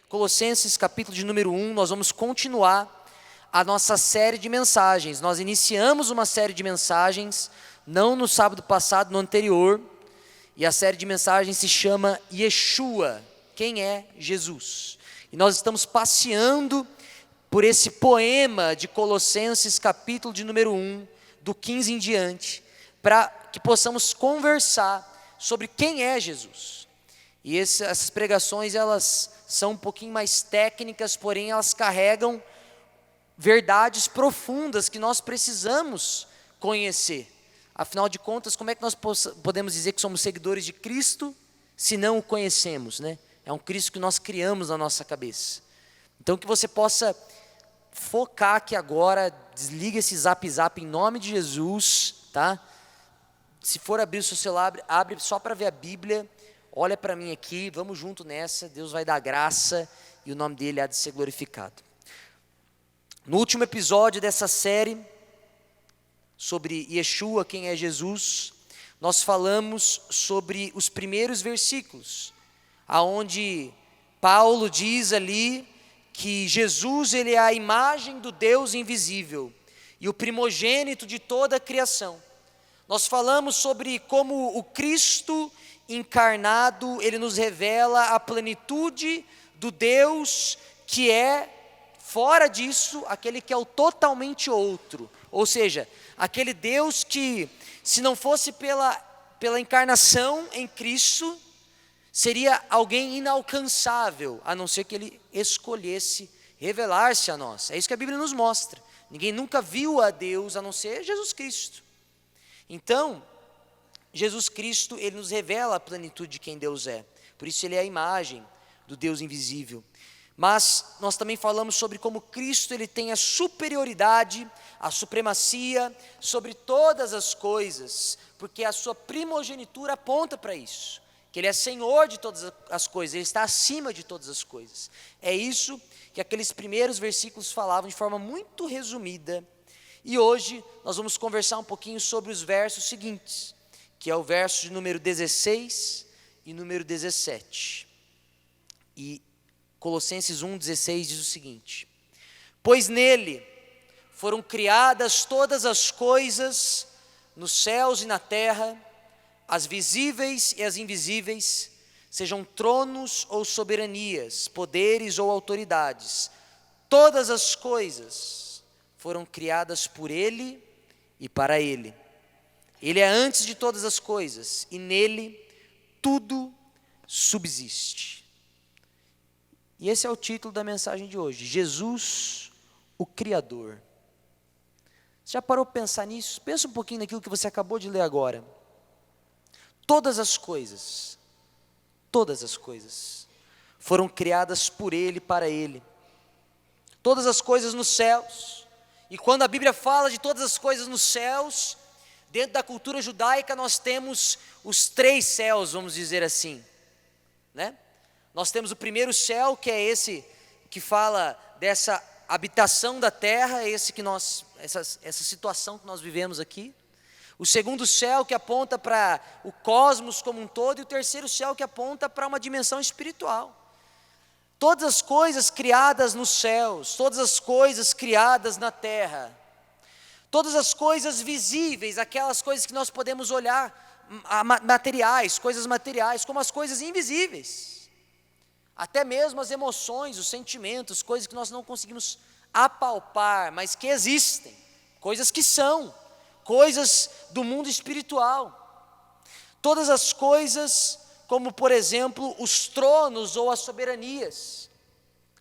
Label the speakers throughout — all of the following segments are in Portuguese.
Speaker 1: Colossenses capítulo de número 1, nós vamos continuar a nossa série de mensagens. Nós iniciamos uma série de mensagens, não no sábado passado, no anterior, e a série de mensagens se chama Yeshua, quem é Jesus? E nós estamos passeando por esse poema de Colossenses capítulo de número 1, do 15 em diante, para que possamos conversar sobre quem é Jesus. E essas pregações, elas são um pouquinho mais técnicas, porém elas carregam verdades profundas que nós precisamos conhecer. Afinal de contas, como é que nós podemos dizer que somos seguidores de Cristo se não o conhecemos, né? É um Cristo que nós criamos na nossa cabeça. Então que você possa focar aqui agora, desliga esse zap em nome de Jesus, tá? Se for abrir o seu celular, abre só para ver a Bíblia, olha para mim aqui, vamos junto nessa, Deus vai dar graça e o nome dele há de ser glorificado. No último episódio dessa série, sobre Yeshua, quem é Jesus, nós falamos sobre os primeiros versículos, aonde Paulo diz ali que Jesus, ele é a imagem do Deus invisível e o primogênito de toda a criação. Nós falamos sobre como o Cristo encarnado, ele nos revela a plenitude do Deus que é, fora disso, aquele que é o totalmente outro, ou seja, aquele Deus que, se não fosse pela encarnação em Cristo, seria alguém inalcançável, a não ser que ele escolhesse revelar-se a nós. É isso que a Bíblia nos mostra. Ninguém nunca viu a Deus a não ser Jesus Cristo. Então, Jesus Cristo, ele nos revela a plenitude de quem Deus é. Por isso ele é a imagem do Deus invisível. Mas nós também falamos sobre como Cristo, ele tem a superioridade, a supremacia sobre todas as coisas, porque a sua primogenitura aponta para isso, que ele é Senhor de todas as coisas, ele está acima de todas as coisas. É isso que aqueles primeiros versículos falavam de forma muito resumida. E hoje nós vamos conversar um pouquinho sobre os versos seguintes, que é o verso de número 16 e número 17. E Colossenses 1,16 diz o seguinte: pois nele foram criadas todas as coisas nos céus e na terra, as visíveis e as invisíveis, sejam tronos ou soberanias, poderes ou autoridades, todas as coisas foram criadas por ele e para ele. Ele é antes de todas as coisas e nele tudo subsiste. E esse é o título da mensagem de hoje: Jesus, o Criador. Você já parou para pensar nisso? Pensa um pouquinho naquilo que você acabou de ler agora. Todas as coisas foram criadas por ele e para ele. Todas as coisas nos céus. E quando a Bíblia fala de todas as coisas nos céus, dentro da cultura judaica nós temos os 3 céus, vamos dizer assim, né? Nós temos o primeiro céu, que é esse que fala dessa habitação da terra, essa situação que nós vivemos aqui. O segundo céu, que aponta para o cosmos como um todo, e o terceiro céu, que aponta para uma dimensão espiritual. Todas as coisas criadas nos céus, todas as coisas criadas na terra, todas as coisas visíveis, aquelas coisas que nós podemos olhar, materiais, coisas materiais, como as coisas invisíveis, até mesmo as emoções, os sentimentos, coisas que nós não conseguimos apalpar, mas que existem, coisas que são, coisas do mundo espiritual. Todas as coisas, como por exemplo os tronos ou as soberanias.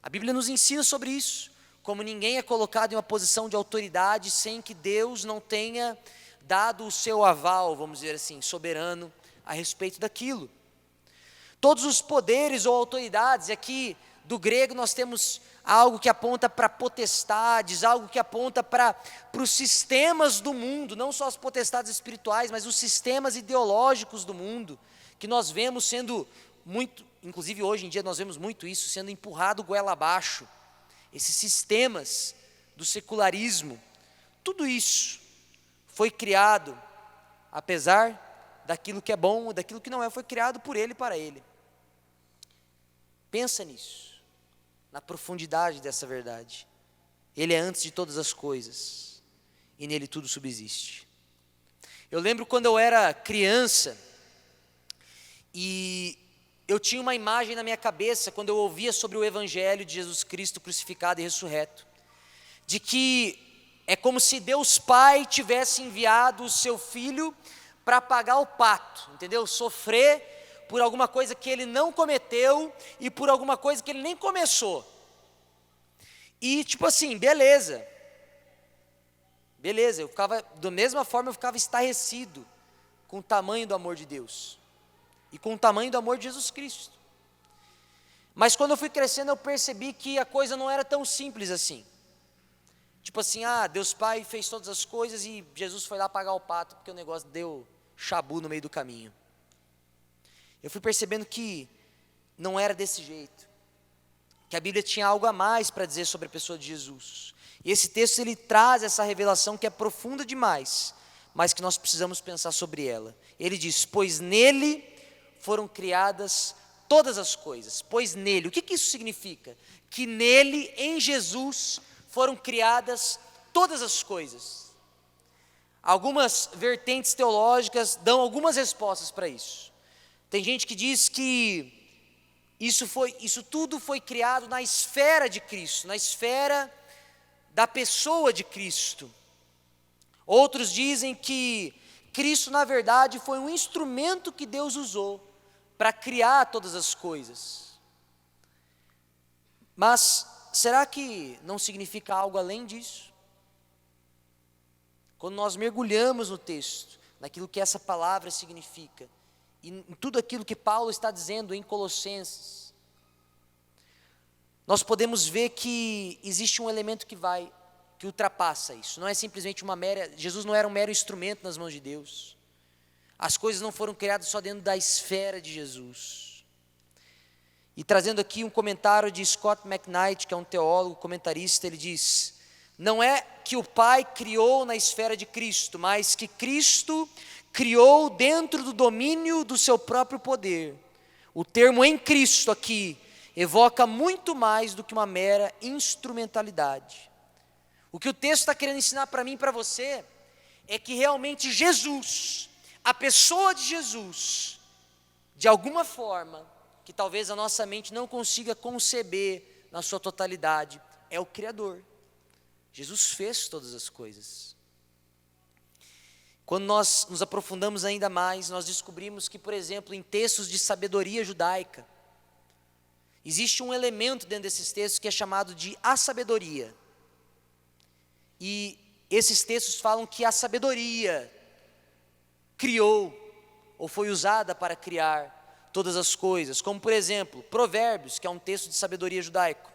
Speaker 1: A Bíblia nos ensina sobre isso, como ninguém é colocado em uma posição de autoridade sem que Deus não tenha dado o seu aval, vamos dizer assim, soberano a respeito daquilo. Todos os poderes ou autoridades, aqui do grego nós temos algo que aponta para potestades, algo que aponta para os sistemas do mundo, não só as potestades espirituais, mas os sistemas ideológicos do mundo, que nós vemos sendo muito, inclusive hoje em dia nós vemos muito isso, sendo empurrado goela abaixo, esses sistemas do secularismo. Tudo isso foi criado, apesar daquilo que é bom, daquilo que não é, foi criado por ele e para ele. Pensa nisso. na profundidade dessa verdade. Ele é antes de todas as coisas, e nele tudo subsiste. Eu lembro quando eu era criança, e eu tinha uma imagem na minha cabeça, quando eu ouvia sobre o Evangelho de Jesus Cristo crucificado e ressurreto, de que é como se Deus Pai tivesse enviado o seu Filho para pagar o pato, entendeu? Sofrer por alguma coisa que ele não cometeu e por alguma coisa que ele nem começou. E tipo assim, beleza, eu ficava, da mesma forma eu ficava estarrecido com o tamanho do amor de Deus e com o tamanho do amor de Jesus Cristo. Mas quando eu fui crescendo eu percebi que a coisa não era tão simples assim. Tipo assim, Deus Pai fez todas as coisas e Jesus foi lá pagar o pato porque o negócio deu chabu no meio do caminho. Eu fui percebendo que não era desse jeito, que a Bíblia tinha algo a mais para dizer sobre a pessoa de Jesus. E esse texto ele traz essa revelação que é profunda demais, mas que nós precisamos pensar sobre ela. Ele diz, pois nele foram criadas todas as coisas. Pois nele, o que isso significa? Que nele, em Jesus, foram criadas todas as coisas. Algumas vertentes teológicas dão algumas respostas para isso. Tem gente que diz que isso tudo foi criado na esfera de Cristo, na esfera da pessoa de Cristo. Outros dizem que Cristo, na verdade, foi um instrumento que Deus usou para criar todas as coisas. Mas será que não significa algo além disso? Quando nós mergulhamos no texto, naquilo que essa palavra significa, e em tudo aquilo que Paulo está dizendo em Colossenses, nós podemos ver que existe um elemento que ultrapassa isso. Não é simplesmente Jesus não era um mero instrumento nas mãos de Deus. As coisas não foram criadas só dentro da esfera de Jesus. E trazendo aqui um comentário de Scott McKnight, que é um teólogo, comentarista, ele diz: não é que o Pai criou na esfera de Cristo, mas que Cristo criou dentro do domínio do seu próprio poder. O termo em Cristo aqui evoca muito mais do que uma mera instrumentalidade. O que o texto está querendo ensinar para mim e para você é que realmente Jesus, a pessoa de Jesus, de alguma forma, que talvez a nossa mente não consiga conceber na sua totalidade, é o Criador. Jesus fez todas as coisas. Quando nós nos aprofundamos ainda mais, nós descobrimos que, por exemplo, em textos de sabedoria judaica, existe um elemento dentro desses textos que é chamado de a sabedoria. E esses textos falam que a sabedoria criou, ou foi usada para criar todas as coisas. Como, por exemplo, Provérbios, que é um texto de sabedoria judaico.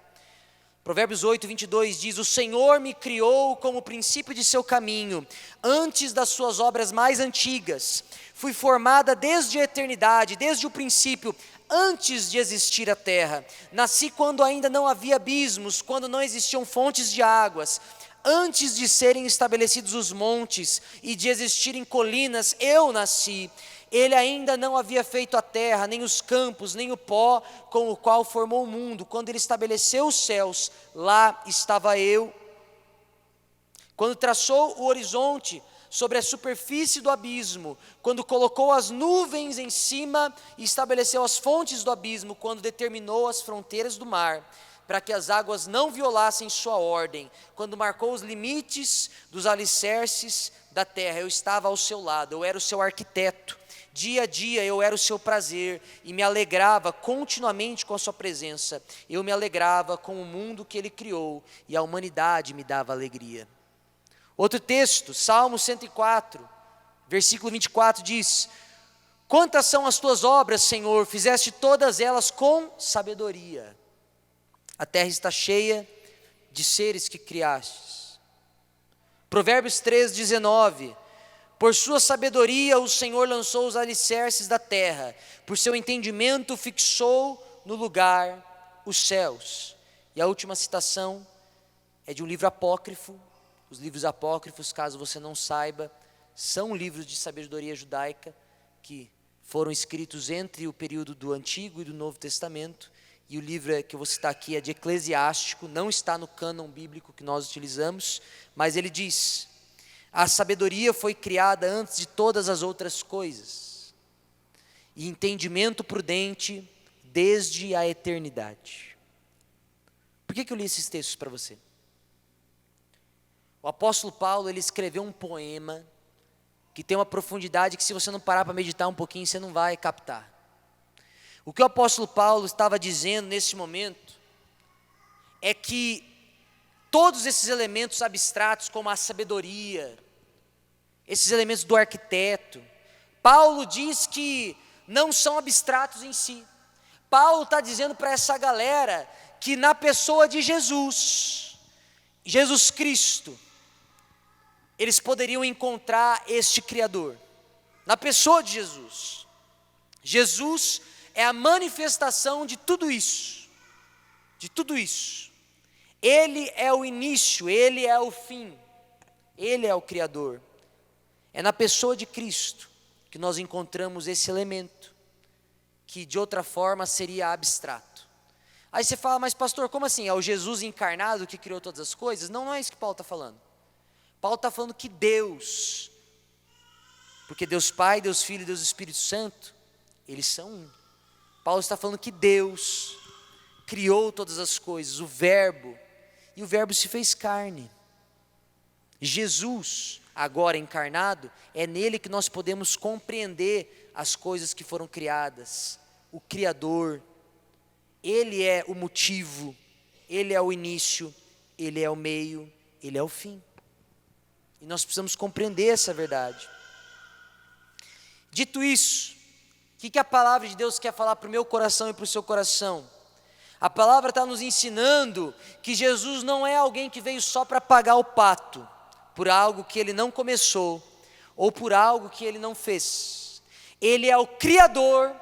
Speaker 1: Provérbios 8, 22 diz: o Senhor me criou como o princípio de seu caminho, antes das suas obras mais antigas. Fui formada desde a eternidade, desde o princípio, antes de existir a terra. Nasci quando ainda não havia abismos, quando não existiam fontes de águas. Antes de serem estabelecidos os montes e de existirem colinas, eu nasci. Ele ainda não havia feito a terra, nem os campos, nem o pó com o qual formou o mundo. Quando ele estabeleceu os céus, lá estava eu. Quando traçou o horizonte sobre a superfície do abismo, quando colocou as nuvens em cima e estabeleceu as fontes do abismo, quando determinou as fronteiras do mar, para que as águas não violassem sua ordem, quando marcou os limites dos alicerces da terra, eu estava ao seu lado, eu era o seu arquiteto. Dia a dia eu era o seu prazer e me alegrava continuamente com a sua presença. Eu me alegrava com o mundo que ele criou e a humanidade me dava alegria. Outro texto, Salmo 104, versículo 24 diz: quantas são as tuas obras, Senhor, fizeste todas elas com sabedoria. A terra está cheia de seres que criastes. Provérbios 3, 19: por sua sabedoria o Senhor lançou os alicerces da terra, por seu entendimento fixou no lugar os céus. E a última citação é de um livro apócrifo. Os livros apócrifos, caso você não saiba, são livros de sabedoria judaica que foram escritos entre o período do Antigo e do Novo Testamento. e o livro que eu vou citar aqui é de Eclesiástico, não está no cânon bíblico que nós utilizamos, mas ele diz: a sabedoria foi criada antes de todas as outras coisas, e entendimento prudente desde a eternidade. Por que eu li esses textos para você? O apóstolo Paulo, ele escreveu um poema que tem uma profundidade que, se você não parar para meditar um pouquinho, você não vai captar. O que o apóstolo Paulo estava dizendo nesse momento é que todos esses elementos abstratos, como a sabedoria, esses elementos do arquiteto, Paulo diz que não são abstratos em si. Paulo está dizendo para essa galera que na pessoa de Jesus Cristo, eles poderiam encontrar este Criador. Na pessoa de Jesus. Jesus é a manifestação de tudo isso. De tudo isso. Ele é o início, Ele é o fim. Ele é o Criador. É na pessoa de Cristo que nós encontramos esse elemento, que de outra forma seria abstrato. Aí você fala, mas pastor, como assim? É o Jesus encarnado que criou todas as coisas? Não, não é isso que Paulo está falando. Paulo está falando que Deus, porque Deus Pai, Deus Filho e Deus Espírito Santo, eles são um. Paulo está falando que Deus criou todas as coisas, o Verbo, e o Verbo se fez carne. Jesus, agora encarnado, é nele que nós podemos compreender as coisas que foram criadas, o Criador. Ele é o motivo, Ele é o início, Ele é o meio, Ele é o fim. E nós precisamos compreender essa verdade. Dito isso, o que a palavra de Deus quer falar para o meu coração e para o seu coração? A palavra está nos ensinando que Jesus não é alguém que veio só para pagar o pato, por algo que Ele não começou, ou por algo que Ele não fez. Ele é o Criador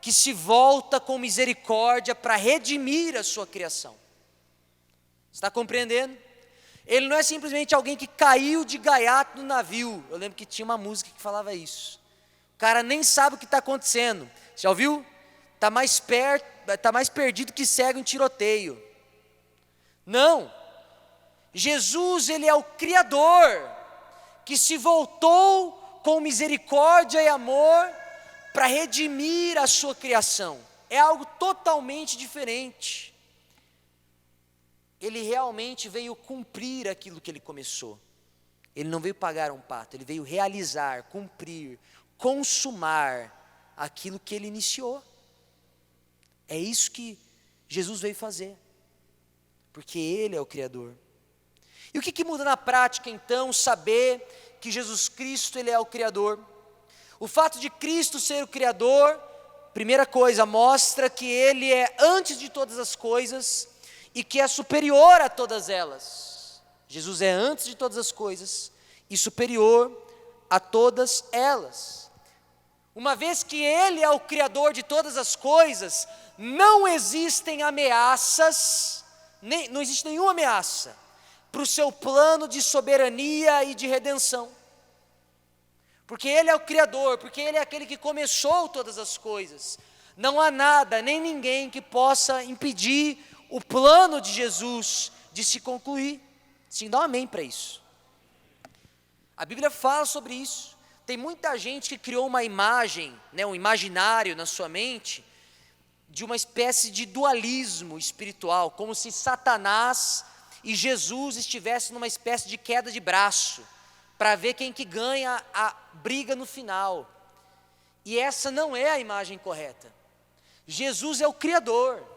Speaker 1: que se volta com misericórdia para redimir a sua criação. Está compreendendo? Ele não é simplesmente alguém que caiu de gaiato no navio. Eu lembro que tinha uma música que falava isso. O cara nem sabe o que está acontecendo. Já ouviu? Está mais perdido que cego em tiroteio. Não. Jesus, Ele é o Criador, que se voltou com misericórdia e amor para redimir a sua criação. É algo totalmente diferente. Ele realmente veio cumprir aquilo que Ele começou. Ele não veio pagar um pato, Ele veio realizar, cumprir, consumar aquilo que Ele iniciou. É isso que Jesus veio fazer, porque Ele é o Criador. E o que muda na prática então, saber que Jesus Cristo, Ele é o Criador? O fato de Cristo ser o Criador, primeira coisa, mostra que Ele é antes de todas as coisas, e que é superior a todas elas. Jesus é antes de todas as coisas e superior a todas elas. Uma vez que Ele é o Criador de todas as coisas, não existem ameaças, não existe nenhuma ameaça para o seu plano de soberania e de redenção. Porque Ele é o Criador, porque Ele é aquele que começou todas as coisas. Não há nada, nem ninguém que possa impedir o plano de Jesus de se concluir. Sim, dá um amém para isso. A Bíblia fala sobre isso. Tem muita gente que criou uma imagem, um imaginário na sua mente, de uma espécie de dualismo espiritual, como se Satanás e Jesus estivessem numa espécie de queda de braço, para ver quem que ganha a briga no final. E essa não é a imagem correta. Jesus é o Criador.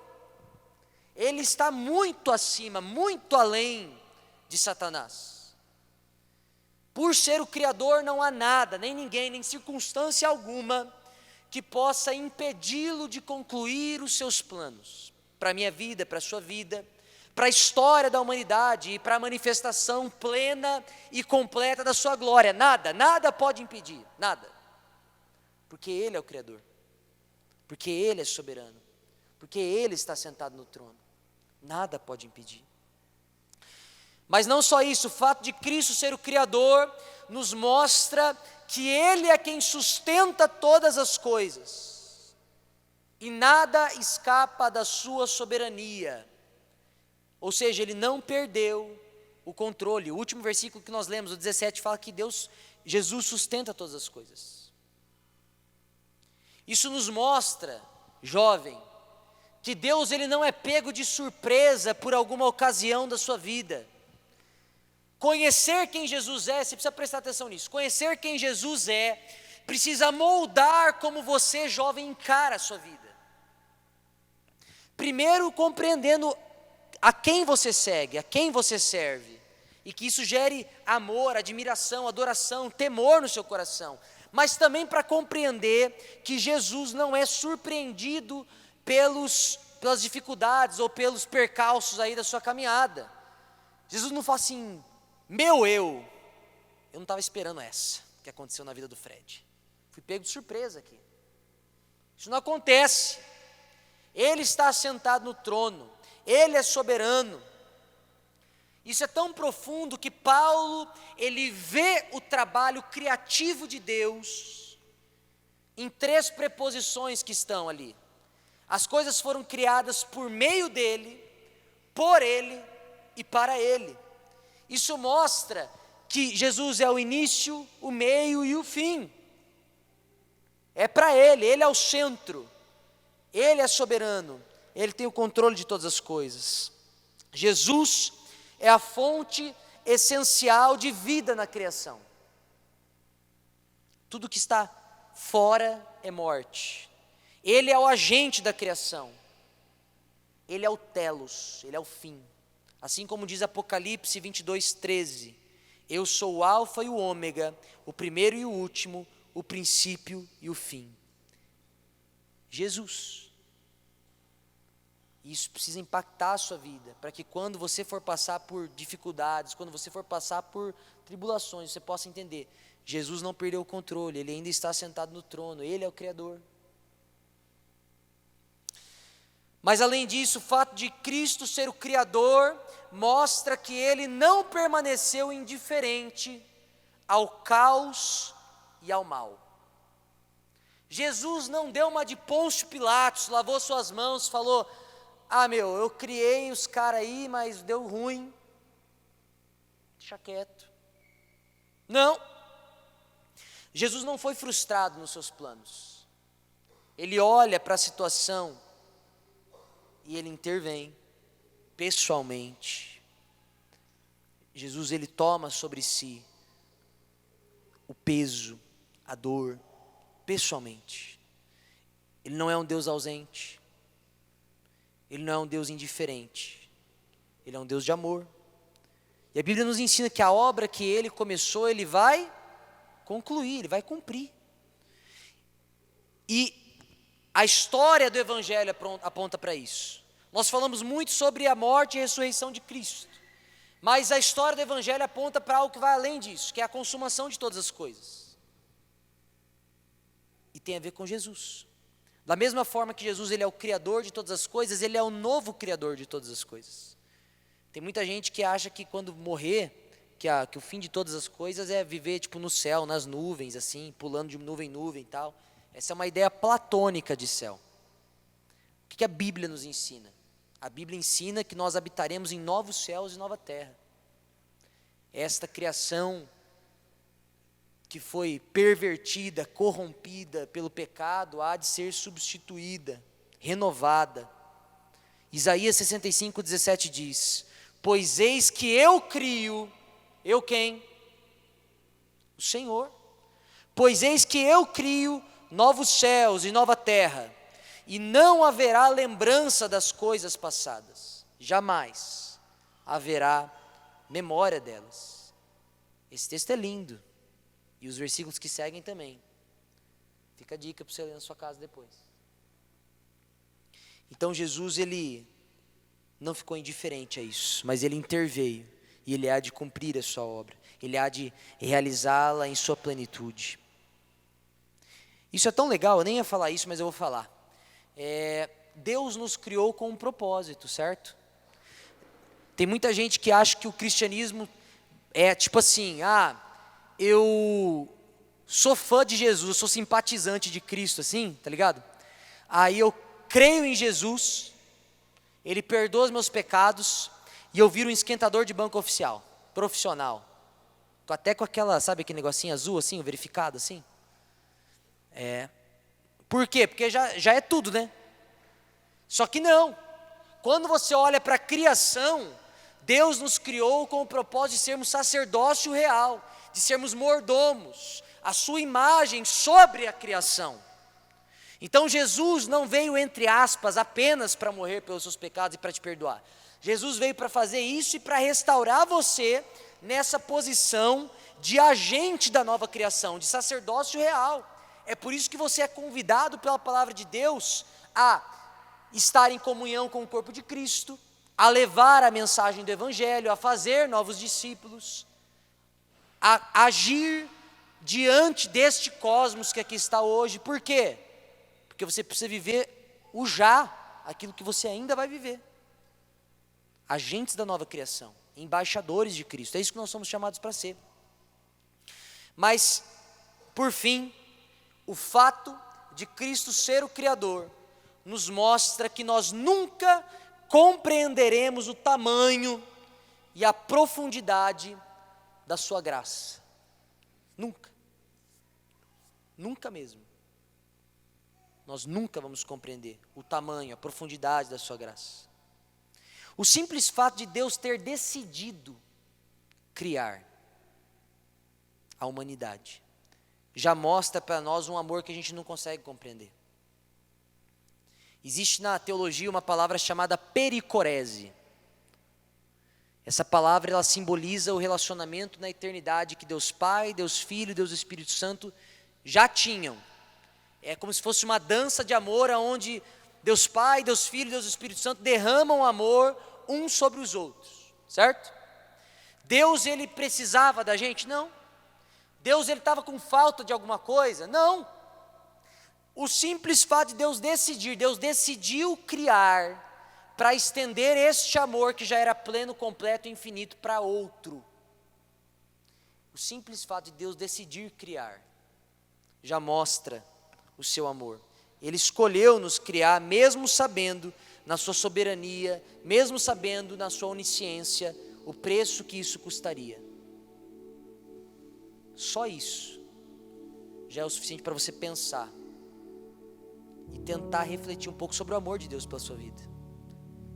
Speaker 1: Ele está muito acima, muito além de Satanás. Por ser o Criador, não há nada, nem ninguém, nem circunstância alguma que possa impedi-lo de concluir os seus planos, para a minha vida, para a sua vida, para a história da humanidade e para a manifestação plena e completa da sua glória. Nada pode impedir, nada. Porque Ele é o Criador, porque Ele é soberano, porque Ele está sentado no trono. Nada pode impedir. Mas não só isso, o fato de Cristo ser o Criador nos mostra que Ele é quem sustenta todas as coisas. e nada escapa da sua soberania. Ou seja, ele não perdeu o controle. O último versículo que nós lemos, o 17, fala que Jesus sustenta todas as coisas. Isso nos mostra, jovem, que Deus ele não é pego de surpresa por alguma ocasião da sua vida. Conhecer quem Jesus é, você precisa prestar atenção nisso. Conhecer quem Jesus é, precisa moldar como você, jovem, encara a sua vida. Primeiro, compreendendo a quem você segue, a quem você serve, e que isso gere amor, admiração, adoração, temor no seu coração, mas também para compreender que Jesus não é surpreendido pelas dificuldades ou pelos percalços aí da sua caminhada. Jesus não fala assim, eu não estava esperando essa que aconteceu na vida do Fred, fui pego de surpresa aqui. Isso não acontece. Ele está sentado no trono, Ele é soberano. Isso é tão profundo que Paulo, ele vê o trabalho criativo de Deus em 3 preposições que estão ali. As coisas foram criadas por meio dele, por ele e para ele. Isso mostra que Jesus é o início, o meio e o fim. É para ele é o centro. Ele é soberano, Ele tem o controle de todas as coisas. Jesus é a fonte essencial de vida na criação. Tudo que está fora é morte. Ele é o agente da criação. Ele é o telos, Ele é o fim. Assim como diz Apocalipse 22:13, eu sou o alfa e o ômega, o primeiro e o último, o princípio e o fim. Jesus. Isso precisa impactar a sua vida, para que quando você for passar por dificuldades, quando você for passar por tribulações, você possa entender, Jesus não perdeu o controle, Ele ainda está sentado no trono, Ele é o Criador. Mas além disso, o fato de Cristo ser o Criador, mostra que Ele não permaneceu indiferente ao caos e ao mal. Jesus não deu uma de Pôncio Pilatos, lavou suas mãos, falou, eu criei os caras aí, mas deu ruim, deixa quieto. Não, Jesus não foi frustrado nos seus planos. Ele olha para a situação e Ele intervém pessoalmente. Jesus, Ele toma sobre si o peso, a dor, pessoalmente. Ele não é um Deus ausente, Ele não é um Deus indiferente, Ele é um Deus de amor. E a Bíblia nos ensina que a obra que Ele começou, Ele vai concluir, Ele vai cumprir. E a história do Evangelho aponta para isso. Nós falamos muito sobre a morte e a ressurreição de Cristo, mas a história do Evangelho aponta para algo que vai além disso, que é a consumação de todas as coisas. E tem a ver com Jesus. Da mesma forma que Jesus ele é o Criador de todas as coisas, Ele é o novo Criador de todas as coisas. Tem muita gente que acha que quando morrer, que o fim de todas as coisas é viver tipo no céu, nas nuvens, assim, pulando de nuvem em nuvem e tal. Essa é uma ideia platônica de céu. O que a Bíblia nos ensina? A Bíblia ensina que nós habitaremos em novos céus e nova terra. Esta criação que foi pervertida, corrompida pelo pecado, há de ser substituída, renovada. Isaías 65:17 diz, pois eis que eu crio, eu quem? O Senhor. Pois eis que eu crio novos céus e nova terra, e não haverá lembrança das coisas passadas, jamais haverá memória delas. Esse texto é lindo. E os versículos que seguem também. Fica a dica para você ler na sua casa depois. Então Jesus, Ele não ficou indiferente a isso, mas Ele interveio. E Ele há de cumprir a sua obra. Ele há de realizá-la em sua plenitude. Isso é tão legal, eu nem ia falar isso, mas eu vou falar. Deus nos criou com um propósito, certo? Tem muita gente que acha que o cristianismo é tipo assim, eu sou fã de Jesus, eu sou simpatizante de Cristo, assim, tá ligado? Aí eu creio em Jesus, Ele perdoa os meus pecados, e eu viro um esquentador de banco oficial, profissional. Até com aquela, sabe aquele negocinho azul assim, o verificado assim? Por quê? Porque já é tudo, né? Só que não. Quando você olha para a criação, Deus nos criou com o propósito de sermos sacerdócio real, de sermos mordomos, a sua imagem sobre a criação. Então Jesus não veio, entre aspas, apenas para morrer pelos seus pecados e para te perdoar. Jesus veio para fazer isso e para restaurar você nessa posição de agente da nova criação, de sacerdócio real. É por isso que você é convidado pela palavra de Deus a estar em comunhão com o corpo de Cristo, a levar a mensagem do Evangelho, a fazer novos discípulos, a agir diante deste cosmos que aqui está hoje. Por quê? Porque você precisa viver o já, aquilo que você ainda vai viver. Agentes da nova criação, embaixadores de Cristo, é isso que nós somos chamados para ser. Mas, por fim, o fato de Cristo ser o Criador nos mostra que nós nunca compreenderemos o tamanho e a profundidade da sua graça. Nunca. Nunca mesmo. Nós nunca vamos compreender o tamanho, a profundidade da sua graça. O simples fato de Deus ter decidido criar a humanidade já mostra para nós um amor que a gente não consegue compreender. Existe na teologia uma palavra chamada pericorese. Essa palavra ela simboliza o relacionamento na eternidade que Deus Pai, Deus Filho e Deus Espírito Santo já tinham. É como se fosse uma dança de amor onde Deus Pai, Deus Filho e Deus Espírito Santo derramam amor uns sobre os outros, certo? Deus ele precisava da gente? Não. Deus ele estava com falta de alguma coisa? Não. O simples fato de Deus decidiu criar para estender este amor que já era pleno, completo e infinito para outro. O simples fato de Deus decidir criar já mostra o seu amor. Ele escolheu nos criar, mesmo sabendo na sua soberania, mesmo sabendo na sua onisciência, o preço que isso custaria. Só isso já é o suficiente para você pensar e tentar refletir um pouco sobre o amor de Deus pela sua vida.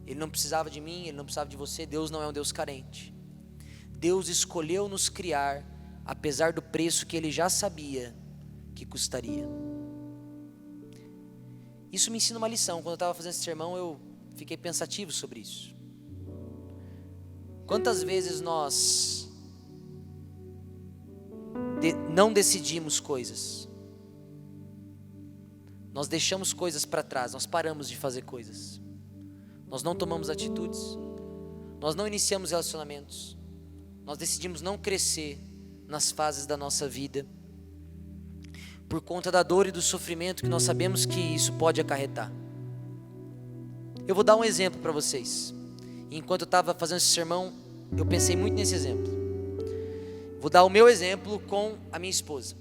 Speaker 1: Ele não precisava de mim, Ele não precisava de você. Deus não é um Deus carente. Deus escolheu nos criar, apesar do preço que Ele já sabia que custaria. Isso me ensina uma lição. Quando eu estava fazendo esse sermão, eu fiquei pensativo sobre isso. Quantas vezes nós não decidimos coisas? Nós deixamos coisas para trás, nós paramos de fazer coisas. Nós não tomamos atitudes, nós não iniciamos relacionamentos, nós decidimos não crescer nas fases da nossa vida, por conta da dor e do sofrimento que nós sabemos que isso pode acarretar. Eu vou dar um exemplo para vocês. Enquanto eu estava fazendo esse sermão, eu pensei muito nesse exemplo. Vou dar o meu exemplo com a minha esposa.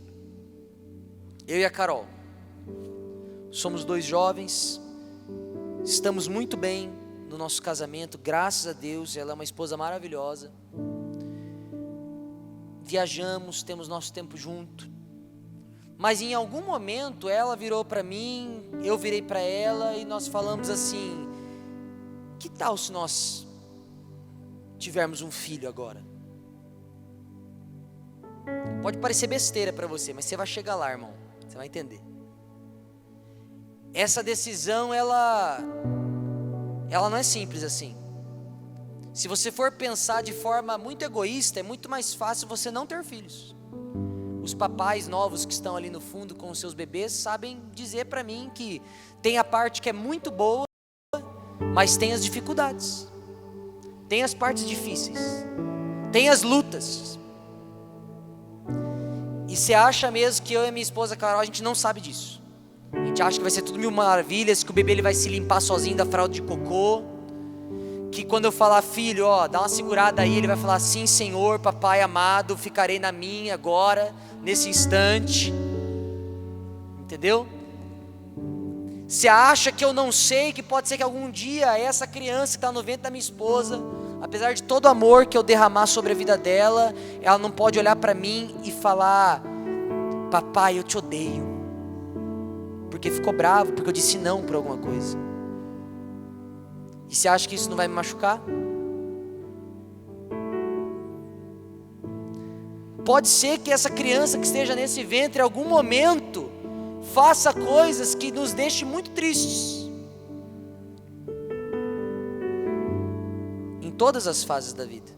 Speaker 1: Eu e a Carol. Somos dois jovens, estamos muito bem no nosso casamento, graças a Deus. Ela é uma esposa maravilhosa. Viajamos, temos nosso tempo junto. Mas em algum momento ela virou para mim, eu virei para ela e nós falamos assim: que tal se nós tivermos um filho agora? Pode parecer besteira para você, mas você vai chegar lá, irmão, você vai entender. Essa decisão, ela não é simples assim. Se você for pensar de forma muito egoísta, é muito mais fácil você não ter filhos. Os papais novos que estão ali no fundo com os seus bebês sabem dizer para mim que tem a parte que é muito boa, mas tem as dificuldades, tem as partes difíceis, tem as lutas. E você acha mesmo que eu e a minha esposa Carol, a gente não sabe disso? A gente acha que vai ser tudo mil maravilhas, que o bebê ele vai se limpar sozinho da fralda de cocô, que quando eu falar: filho, ó, dá uma segurada aí, ele vai falar: sim, Senhor, papai amado, ficarei na minha agora, nesse instante. Entendeu? Você acha que eu não sei que pode ser que algum dia essa criança que está no ventre da minha esposa, apesar de todo o amor que eu derramar sobre a vida dela, ela não pode olhar para mim e falar: papai, eu te odeio, porque ficou bravo, porque eu disse não por alguma coisa. E você acha que isso não vai me machucar? Pode ser que essa criança que esteja nesse ventre, em algum momento, faça coisas que nos deixem muito tristes. Em todas as fases da vida.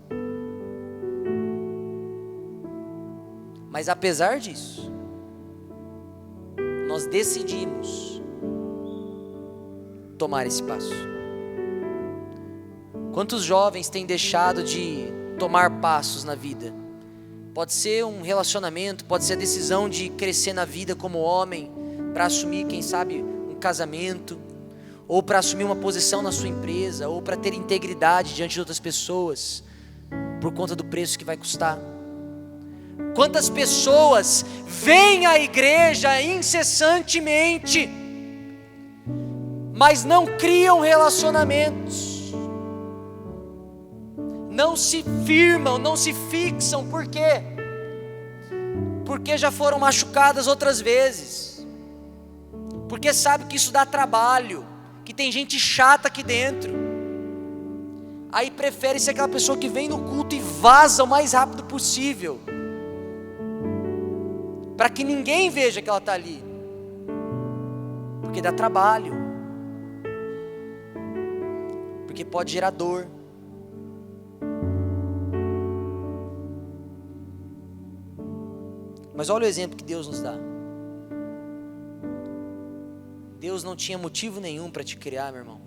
Speaker 1: Mas apesar disso, nós decidimos tomar esse passo. Quantos jovens têm deixado de tomar passos na vida? Pode ser um relacionamento, pode ser a decisão de crescer na vida como homem, para assumir, quem sabe, um casamento, ou para assumir uma posição na sua empresa, ou para ter integridade diante de outras pessoas, por conta do preço que vai custar. Quantas pessoas vêm à igreja incessantemente, mas não criam relacionamentos, não se firmam, não se fixam. Por quê? Porque já foram machucadas outras vezes, porque sabe que isso dá trabalho, que tem gente chata aqui dentro, aí prefere ser aquela pessoa que vem no culto e vaza o mais rápido possível, para que ninguém veja que ela está ali, porque dá trabalho, porque pode gerar dor. Mas olha o exemplo que Deus nos dá. Deus não tinha motivo nenhum para te criar, meu irmão,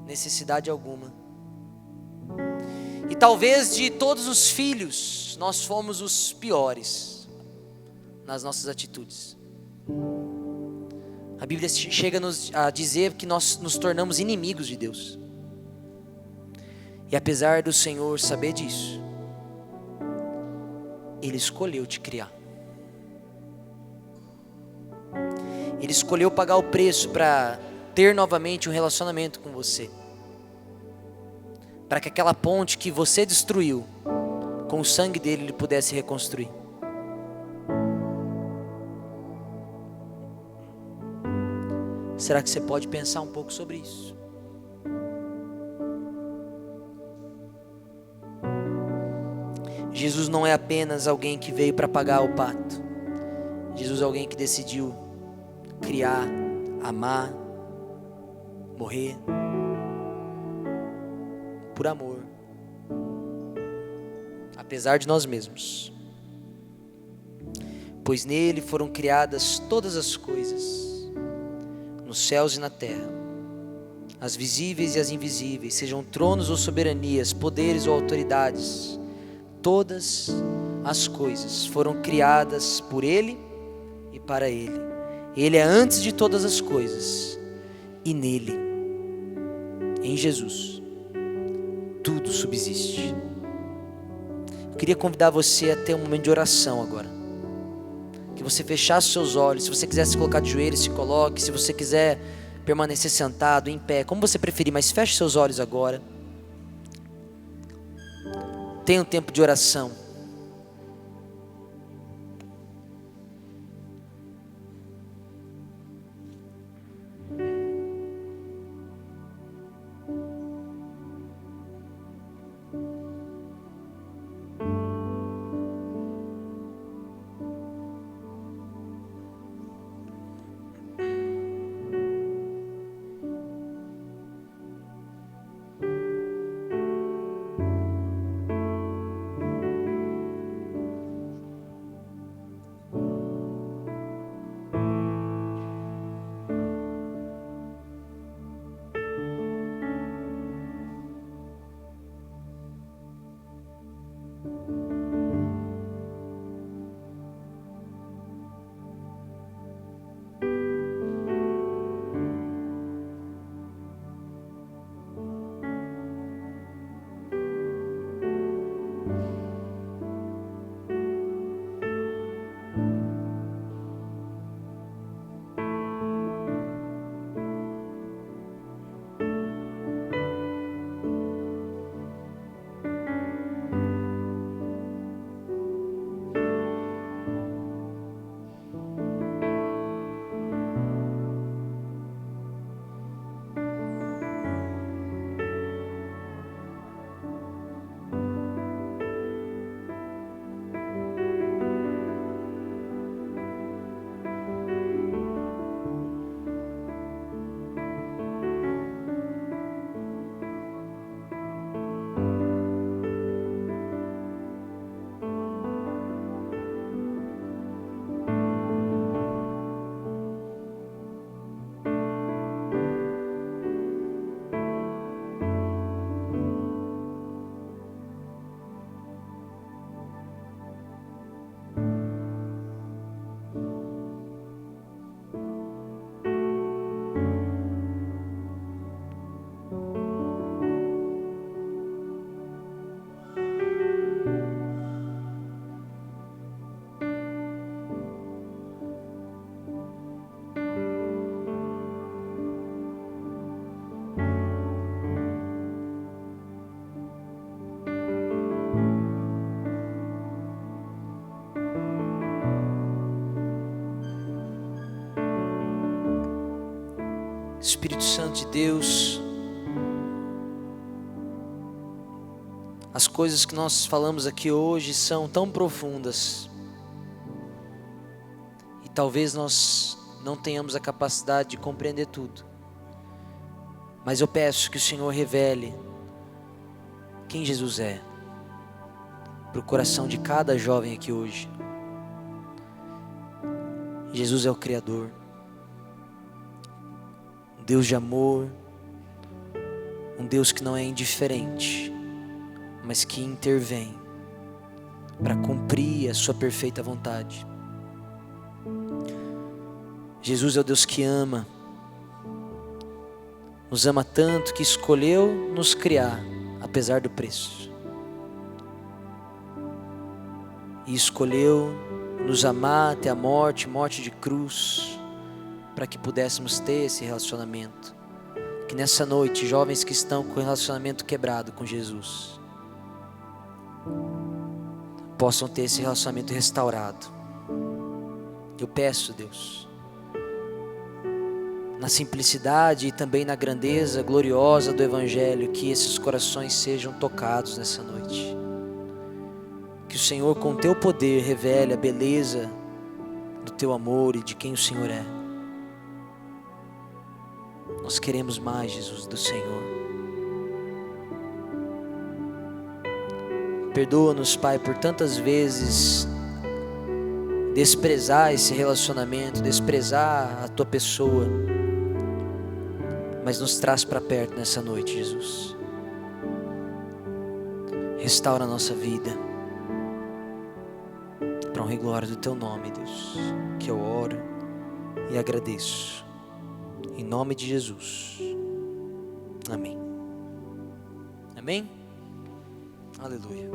Speaker 1: necessidade alguma. E talvez de todos os filhos, nós fomos os piores nas nossas atitudes. A Bíblia chega a dizer que nós nos tornamos inimigos de Deus. E apesar do Senhor saber disso, Ele escolheu te criar. Ele escolheu pagar o preço para ter novamente um relacionamento com você, para que aquela ponte que você destruiu, com o sangue dele, ele pudesse reconstruir. Será que você pode pensar um pouco sobre isso? Jesus não é apenas alguém que veio para pagar o pato. Jesus é alguém que decidiu criar, amar, morrer por amor, apesar de nós mesmos. Pois nele foram criadas todas as coisas, nos céus e na terra, as visíveis e as invisíveis, sejam tronos ou soberanias, poderes ou autoridades. Todas as coisas foram criadas por Ele e para Ele. Ele é antes de todas as coisas, e nele, em Jesus, tudo subsiste. Eu queria convidar você a ter um momento de oração agora. Que você fechasse seus olhos. Se você quiser se colocar de joelhos, se coloque. Se você quiser permanecer sentado, em pé, como você preferir, mas feche seus olhos agora. Tenha um tempo de oração. Espírito Santo de Deus, as coisas que nós falamos aqui hoje são tão profundas e talvez nós não tenhamos a capacidade de compreender tudo, mas eu peço que o Senhor revele quem Jesus é para o coração de cada jovem aqui hoje. Jesus é o Criador, um Deus de amor, um Deus que não é indiferente, mas que intervém para cumprir a sua perfeita vontade. Jesus é o Deus que ama, nos ama tanto que escolheu nos criar, apesar do preço, e escolheu nos amar até a morte de cruz, para que pudéssemos ter esse relacionamento. Que nessa noite, jovens que estão com o relacionamento quebrado com Jesus, possam ter esse relacionamento restaurado. Eu peço, Deus, na simplicidade e também na grandeza gloriosa do Evangelho, que esses corações sejam tocados nessa noite. Que o Senhor, com o teu poder, revele a beleza do teu amor e de quem o Senhor é. Nós queremos mais, Jesus, do Senhor. Perdoa-nos, Pai, por tantas vezes desprezar esse relacionamento, desprezar a tua pessoa, mas nos traz para perto nessa noite, Jesus. Restaura a nossa vida, para honra e glória do teu nome, Deus, que eu oro e agradeço, em nome de Jesus, amém. Amém? Aleluia.